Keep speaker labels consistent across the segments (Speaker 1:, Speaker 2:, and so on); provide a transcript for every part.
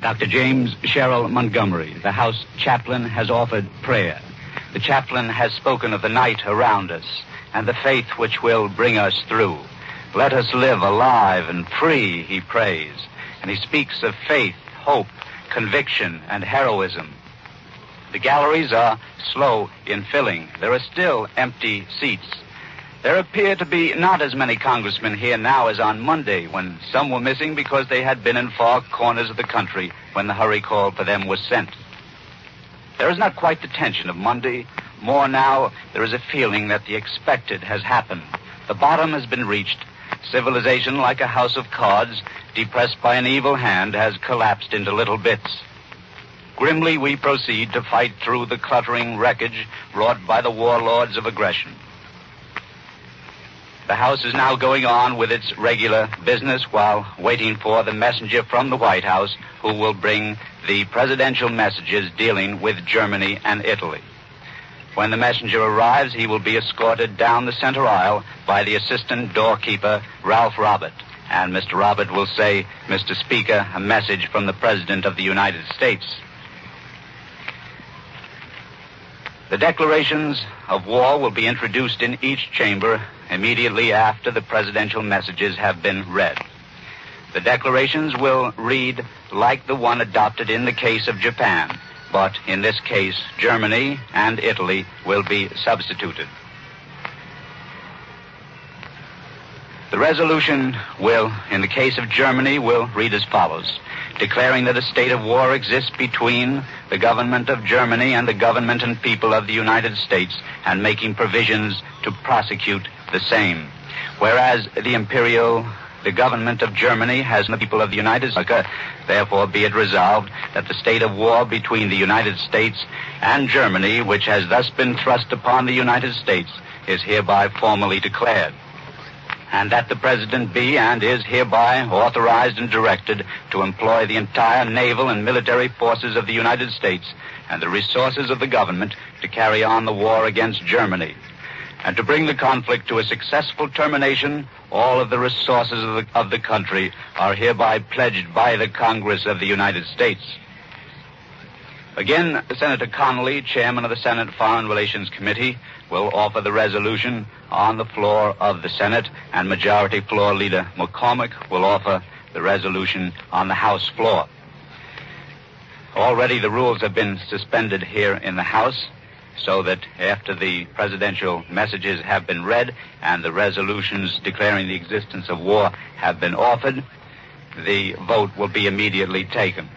Speaker 1: Dr. James Sherrill Montgomery, the House chaplain, has offered prayer. The chaplain has spoken of the night around us and the faith which will bring us through. Let us live alive and free, he prays. And he speaks of faith, hope, conviction, and heroism. The galleries are slow in filling. There are still empty seats. There appear to be not as many congressmen here now as on Monday, when some were missing because they had been in far corners of the country when the hurry call for them was sent. There is not quite the tension of Monday. More now, there is a feeling that the expected has happened. The bottom has been reached. Civilization, like a house of cards, depressed by an evil hand, has collapsed into little bits. Grimly, we proceed to fight through the cluttering wreckage wrought by the warlords of aggression. The House is now going on with its regular business while waiting for the messenger from the White House who will bring the presidential messages dealing with Germany and Italy. When the messenger arrives, he will be escorted down the center aisle by the assistant doorkeeper, Ralph Robert. And Mr. Robert will say, "Mr. Speaker, a message from the President of the United States." The declarations of war will be introduced in each chamber immediately after the presidential messages have been read. The declarations will read like the one adopted in the case of Japan, but in this case, Germany and Italy will be substituted. The resolution will, in the case of Germany, will read as follows: declaring that a state of war exists between the government of Germany and the government and people of the United States, and making provisions to prosecute the same. Whereas the government of Germany has the people of the United States, therefore be it resolved that the state of war between the United States and Germany, which has thus been thrust upon the United States, is hereby formally declared. And that the President be and is hereby authorized and directed to employ the entire naval and military forces of the United States and the resources of the government to carry on the war against Germany. And to bring the conflict to a successful termination, all of the resources of the country are hereby pledged by the Congress of the United States. Again, Senator Connolly, chairman of the Senate Foreign Relations Committee, will offer the resolution on the floor of the Senate, and Majority Floor Leader McCormick will offer the resolution on the House floor. Already the rules have been suspended here in the House, so that after the presidential messages have been read and the resolutions declaring the existence of war have been offered, the vote will be immediately taken.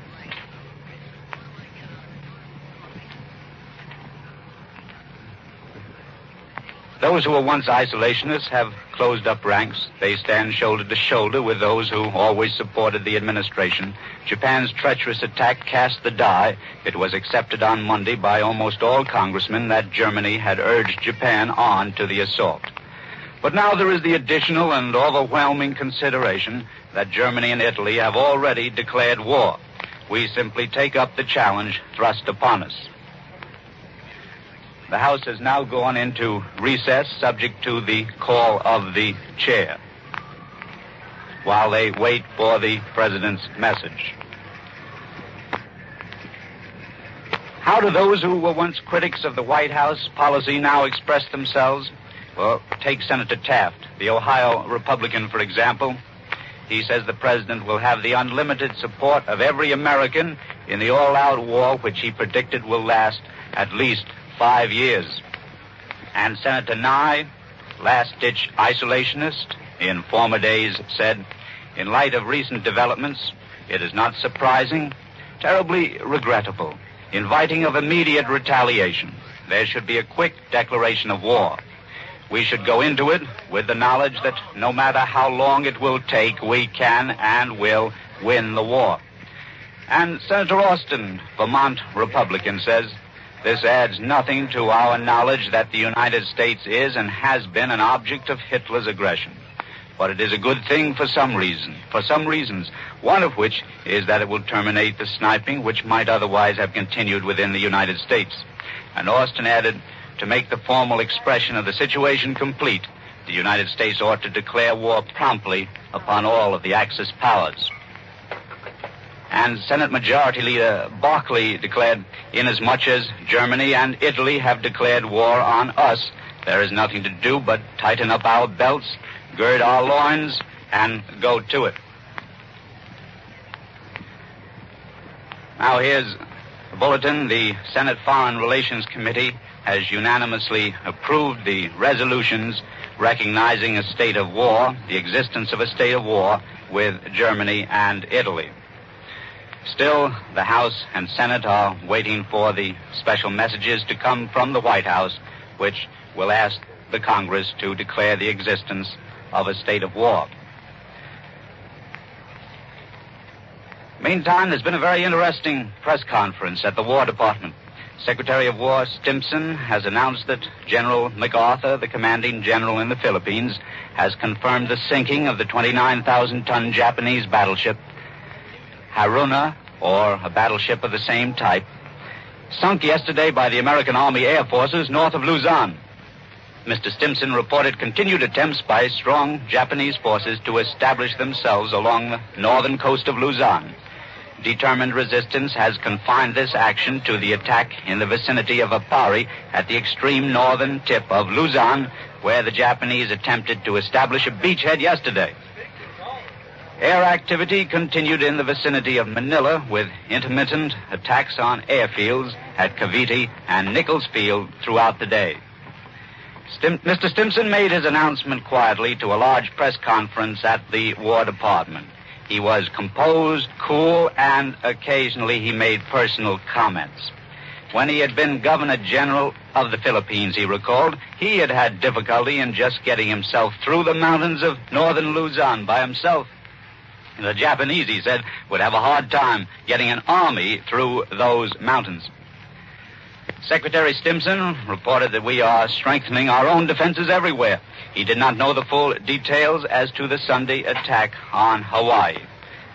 Speaker 1: Those who were once isolationists have closed up ranks. They stand shoulder to shoulder with those who always supported the administration. Japan's treacherous attack cast the die. It was accepted on Monday by almost all congressmen that Germany had urged Japan on to the assault. But now there is the additional and overwhelming consideration that Germany and Italy have already declared war. We simply take up the challenge thrust upon us. The House has now gone into recess, subject to the call of the chair, while they wait for the President's message. How do those who were once critics of the White House policy now express themselves? Well, take Senator Taft, the Ohio Republican, for example. He says the President will have the unlimited support of every American in the all-out war which he predicted will last at least 5 years. And Senator Nye, last-ditch isolationist, in former days said, in light of recent developments, it is not surprising, terribly regrettable, inviting of immediate retaliation. There should be a quick declaration of war. We should go into it with the knowledge that no matter how long it will take, we can and will win the war. And Senator Austin, Vermont Republican, says, this adds nothing to our knowledge that the United States is and has been an object of Hitler's aggression. But it is a good thing for some reasons, one of which is that it will terminate the sniping which might otherwise have continued within the United States. And Austin added, to make the formal expression of the situation complete, the United States ought to declare war promptly upon all of the Axis powers. And Senate Majority Leader Barkley declared, inasmuch as Germany and Italy have declared war on us, there is nothing to do but tighten up our belts, gird our loins, and go to it. Now here's the bulletin. The Senate Foreign Relations Committee has unanimously approved the resolutions recognizing a state of war, the existence of a state of war with Germany and Italy. Still, the House and Senate are waiting for the special messages to come from the White House, which will ask the Congress to declare the existence of a state of war. Meantime, there's been a very interesting press conference at the War Department. Secretary of War Stimson has announced that General MacArthur, the commanding general in the Philippines, has confirmed the sinking of the 29,000-ton Japanese battleship Haruna, or a battleship of the same type, sunk yesterday by the American Army Air Forces north of Luzon. Mr. Stimson reported continued attempts by strong Japanese forces to establish themselves along the northern coast of Luzon. Determined resistance has confined this action to the attack in the vicinity of Apari at the extreme northern tip of Luzon, where the Japanese attempted to establish a beachhead yesterday. Air activity continued in the vicinity of Manila with intermittent attacks on airfields at Cavite and Nichols Field throughout the day. Mr. Stimson made his announcement quietly to a large press conference at the War Department. He was composed, cool, and occasionally he made personal comments. When he had been Governor General of the Philippines, he recalled, he had had difficulty in just getting himself through the mountains of northern Luzon by himself. The Japanese, he said, would have a hard time getting an army through those mountains. Secretary Stimson reported that we are strengthening our own defenses everywhere. He did not know the full details as to the Sunday attack on Hawaii.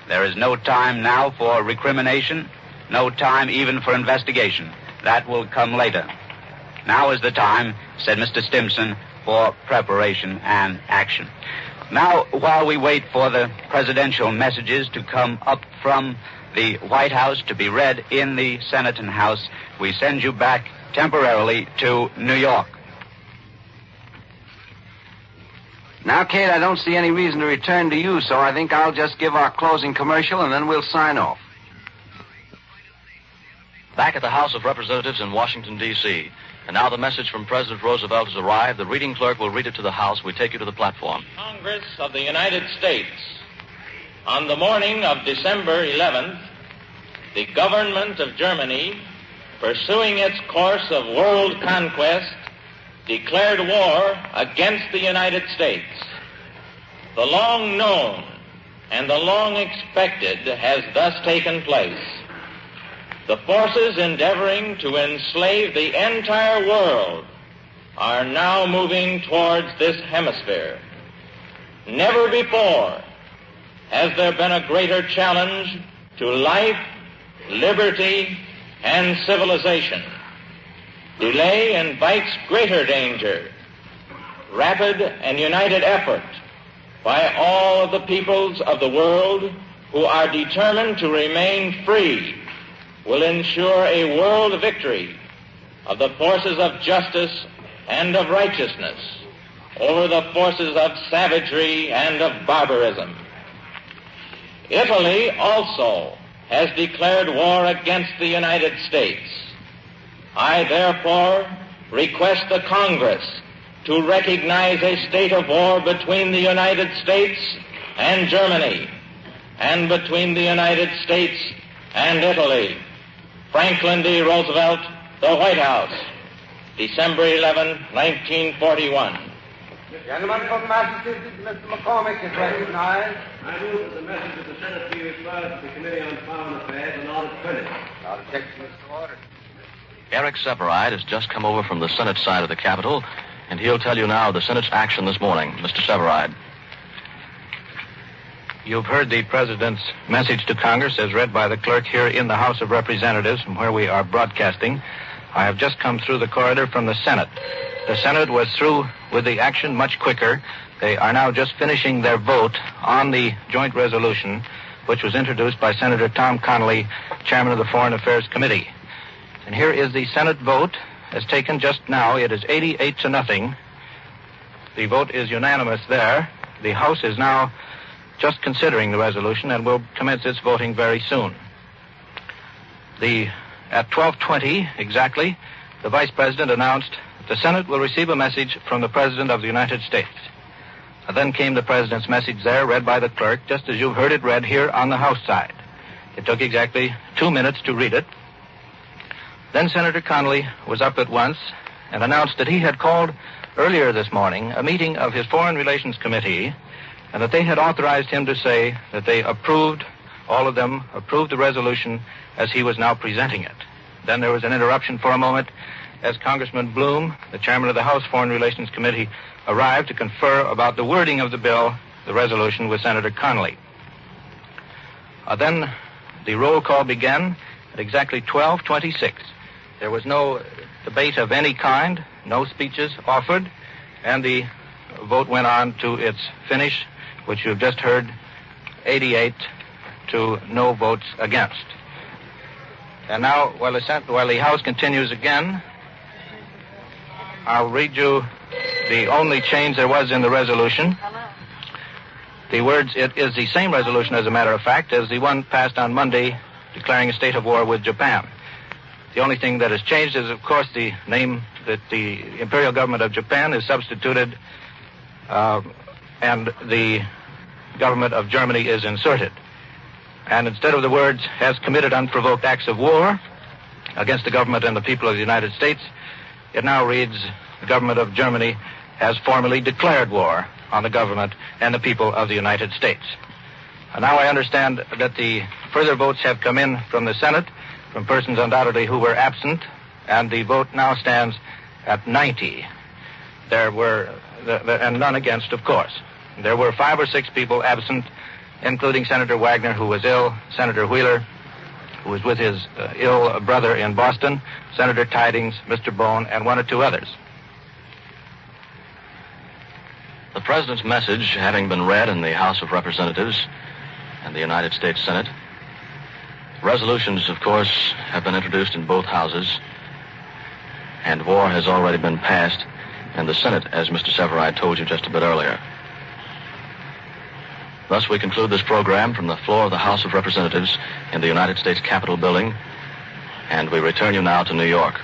Speaker 1: There is no time now for recrimination, no time even for investigation. That will come later. Now is the time, said Mr. Stimson, for preparation and action. Now, while we wait for the presidential messages to come up from the White House to be read in the Senate and House, we send you back temporarily to New York.
Speaker 2: Now, Kate, I don't see any reason to return to you, so I think I'll just give our closing commercial and then we'll sign off.
Speaker 3: Back at the House of Representatives in Washington, D.C. And now the message from President Roosevelt has arrived. The reading clerk will read it to the House. We take you to the platform.
Speaker 4: Congress of the United States. On the morning of December 11th, the government of Germany, pursuing its course of world conquest, declared war against the United States. The long known and the long expected has thus taken place. The forces endeavoring to enslave the entire world are now moving towards this hemisphere. Never before has there been a greater challenge to life, liberty, and civilization. Delay invites greater danger. Rapid and united effort by all of the peoples of the world who are determined to remain free will ensure a world victory of the forces of justice and of righteousness over the forces of savagery and of barbarism. Italy also has declared war against the United States. I therefore request the Congress to recognize a state of war between the United States and Germany, and between the United States and Italy. Franklin D. Roosevelt, the White House, December 11, 1941.
Speaker 5: Gentleman from Massachusetts, Mr. McCormick is recognized.
Speaker 6: I move that the message of the Senate be referred to the Committee on Foreign Affairs and ordered printed.
Speaker 5: Without objection, Mr. Order.
Speaker 3: Eric Separide has just come over from the Senate side of the Capitol, and he'll tell you now the Senate's action this morning. Mr. Separide.
Speaker 7: You've heard the President's message to Congress as read by the clerk here in the House of Representatives, from where we are broadcasting. I have just come through the corridor from the Senate. The Senate was through with the action much quicker. They are now just finishing their vote on the joint resolution which was introduced by Senator Tom Connally, chairman of the Foreign Affairs Committee. And here is the Senate vote as taken just now. It is 88-0. The vote is unanimous there. The House is now just considering the resolution and will commence its voting very soon. At 12:20 exactly, the Vice President announced that the Senate will receive a message from the President of the United States. Then came the President's message there, read by the clerk, just as you've heard it read here on the House side. It took exactly 2 minutes to read it. Then Senator Connally was up at once and announced that he had called earlier this morning a meeting of his Foreign Relations Committee, and that they had authorized him to say that they approved, all of them approved the resolution as he was now presenting it. Then there was an interruption for a moment as Congressman Bloom, the chairman of the House Foreign Relations Committee, arrived to confer about the wording of the bill, the resolution, with Senator Connally. Then the roll call began at exactly 12:26. There was no debate of any kind, no speeches offered, and the vote went on to its finish, which you've just heard, 88 to no votes against. And now, while the House continues again, I'll read you the only change there was in the resolution. The words, it is the same resolution, as a matter of fact, as the one passed on Monday declaring a state of war with Japan. The only thing that has changed is, of course, the name that the Imperial Government of Japan is substituted, and the Government of Germany is inserted. And instead of the words, has committed unprovoked acts of war against the government and the people of the United States, it now reads, the Government of Germany has formally declared war on the government and the people of the United States. And now I understand that the further votes have come in from the Senate, from persons undoubtedly who were absent, and the vote now stands at 90. There were, and none against, of course. There were 5 or 6 people absent, including Senator Wagner, who was ill, Senator Wheeler, who was with his ill brother in Boston, Senator Tidings, Mr. Bone, and 1 or 2 others.
Speaker 3: The President's message having been read in the House of Representatives and the United States Senate, resolutions, of course, have been introduced in both houses, and war has already been passed in the Senate, as Mr. Severide told you just a bit earlier. Thus, we conclude this program from the floor of the House of Representatives in the United States Capitol building, and we return you now to New York.